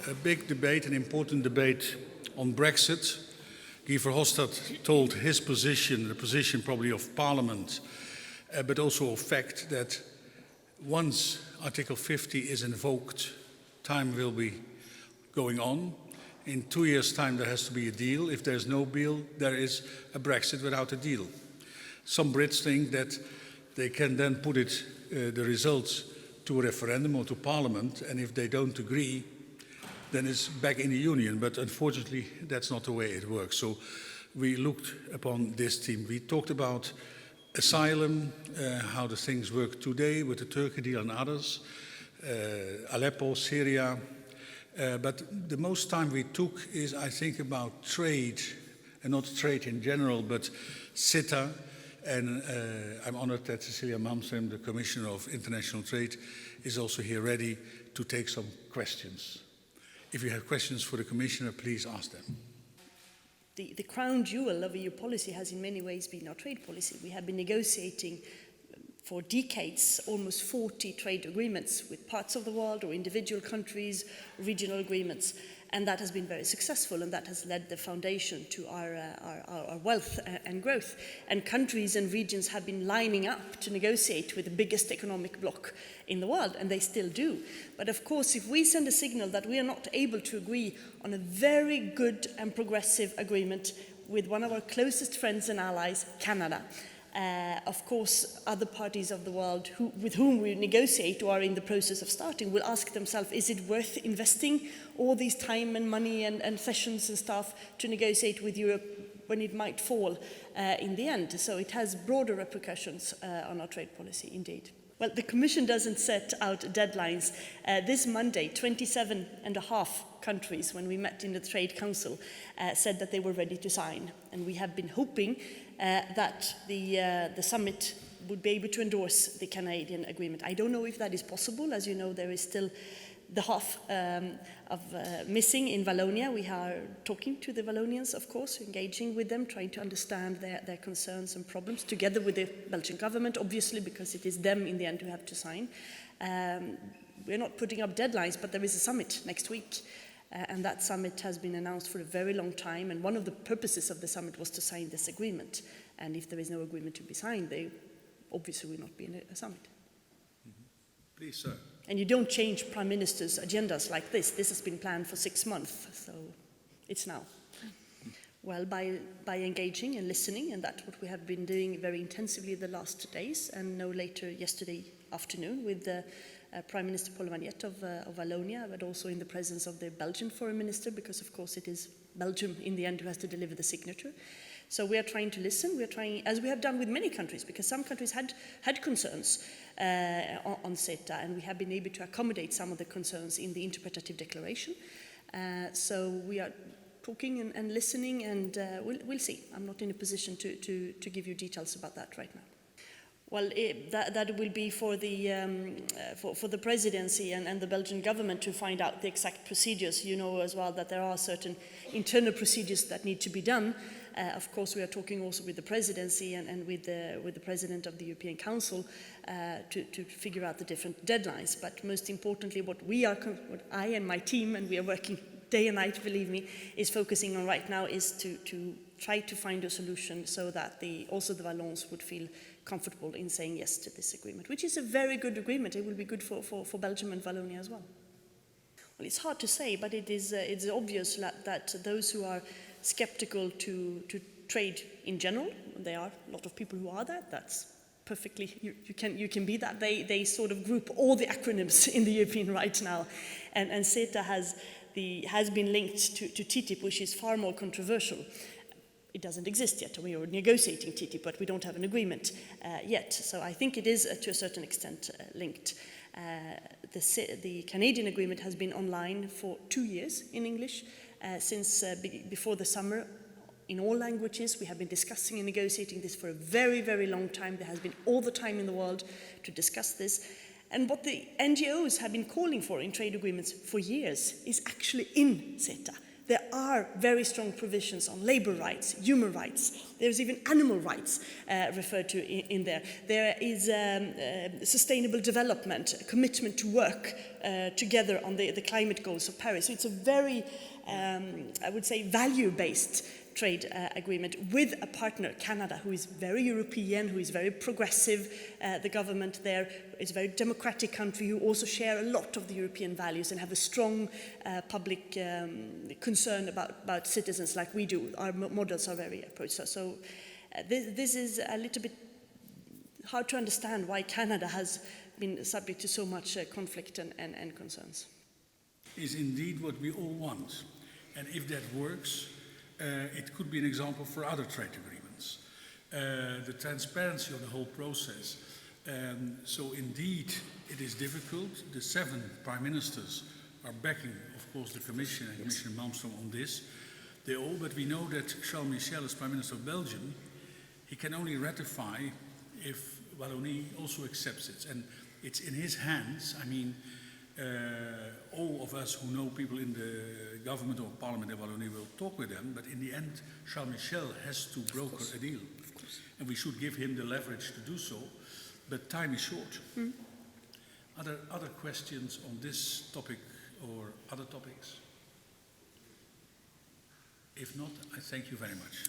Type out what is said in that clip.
a big debate, an important debate on Brexit. Guy Verhofstadt told his position, the position probably of Parliament, but also of fact that once Article 50 is invoked, time will be going on. In 2 years' time there has to be a deal. If there's no deal, there is a Brexit without a deal. Some Brits think that they can then put the results to a referendum or to Parliament, and if they don't agree, then it's back in the Union. But unfortunately, that's not the way it works. So we looked upon this theme. We talked about asylum, how the things work today with the Turkey deal and others, Aleppo, Syria. But the most time we took is, I think, about trade, and not trade in general, but CETA. And I'm honored that Cecilia Malmström, the Commissioner of International Trade, is also here ready to take some questions. If you have questions for the Commissioner, please ask them. The crown jewel of EU policy has in many ways been our trade policy. We have been negotiating for decades almost 40 trade agreements with parts of the world or individual countries, regional agreements. And that has been very successful, and that has led the foundation to our wealth and growth. And countries and regions have been lining up to negotiate with the biggest economic bloc in the world, and they still do. But of course, if we send a signal that we are not able to agree on a very good and progressive agreement with one of our closest friends and allies, Canada, of course, other parties of the world with whom we negotiate or are in the process of starting will ask themselves, is it worth investing all these time and money and sessions and stuff to negotiate with Europe when it might fall in the end? So it has broader repercussions on our trade policy, indeed. Well, the Commission doesn't set out deadlines. This Monday, 27.5 countries, when we met in the Trade Council, said that they were ready to sign. And we have been hoping that the summit would be able to endorse the Canadian agreement. I don't know if that is possible. As you know, there is still the half missing in Wallonia. We are talking to the Wallonians, of course, engaging with them, trying to understand their concerns and problems, together with the Belgian government, obviously, because it is them in the end who have to sign. We're not putting up deadlines, but there is a summit next week. And that summit has been announced for a very long time, and one of the purposes of the summit was to sign this agreement. And if there is no agreement to be signed, they obviously will not be in a summit. Mm-hmm. Please, sir. And you don't change prime ministers' agendas like this. This has been planned for 6 months, so it's now. Well, by engaging and listening, and that's what we have been doing very intensively the last days, and no later yesterday afternoon with the Prime Minister Paul Magnet of Wallonia, but also in the presence of the Belgian Foreign Minister, because of course it is Belgium in the end who has to deliver the signature. So we are trying to listen. We are trying, as we have done with many countries, because some countries had concerns on CETA, and we have been able to accommodate some of the concerns in the interpretative declaration. So we are talking and listening, and we'll see. I'm not in a position to give you details about that right now. Well, that will be for the presidency and the Belgian government to find out the exact procedures. You know as well that there are certain internal procedures that need to be done. Of course, we are talking also with the presidency and with the president of the European Council to figure out the different deadlines. But most importantly, what I and my team, and we are working day and night, believe me, is focusing on right now is to try to find a solution so that also the Wallons would feel comfortable in saying yes to this agreement, which is a very good agreement. It will be good for Belgium and Wallonia as well. Well, it's hard to say, but it's obvious that those who are skeptical to trade in general, there are a lot of people who are that. That's perfectly, you can be that. They sort of group all the acronyms in the European right now, and CETA has been linked to TTIP, which is far more controversial. It doesn't exist yet. We are negotiating TTIP, but we don't have an agreement yet. So I think it is, to a certain extent, linked. The Canadian agreement has been online for 2 years in English, since before the summer, in all languages. We have been discussing and negotiating this for a very, very long time. There has been all the time in the world to discuss this. And what the NGOs have been calling for in trade agreements for years is actually in CETA. there are very strong provisions on labor rights, human rights. There's even animal rights referred to in there. There is sustainable development, a commitment to work together on the climate goals of Paris. So it's a very, I would say, value-based trade agreement with a partner, Canada, who is very European, who is very progressive. The government there is a very democratic country who also share a lot of the European values and have a strong public concern about citizens like we do. Our models are very approached. So this is a little bit hard to understand why Canada has been subject to so much conflict and concerns. Is indeed what we all want. And if that works, it could be an example for other trade agreements. The transparency of the whole process. So indeed, it is difficult. The 7 prime ministers are backing, of course, the Commission and Commissioner Malmström on this. But we know that Charles Michel, as Prime Minister of Belgium, he can only ratify if Wallonie also accepts it. And it's in his hands. I mean, all of us who know people in the government or parliament in Wallonie will talk with them, but in the end, Charles Michel has to broker a deal. And we should give him the leverage to do so, but time is short. Mm. Other questions on this topic or other topics? If not, I thank you very much.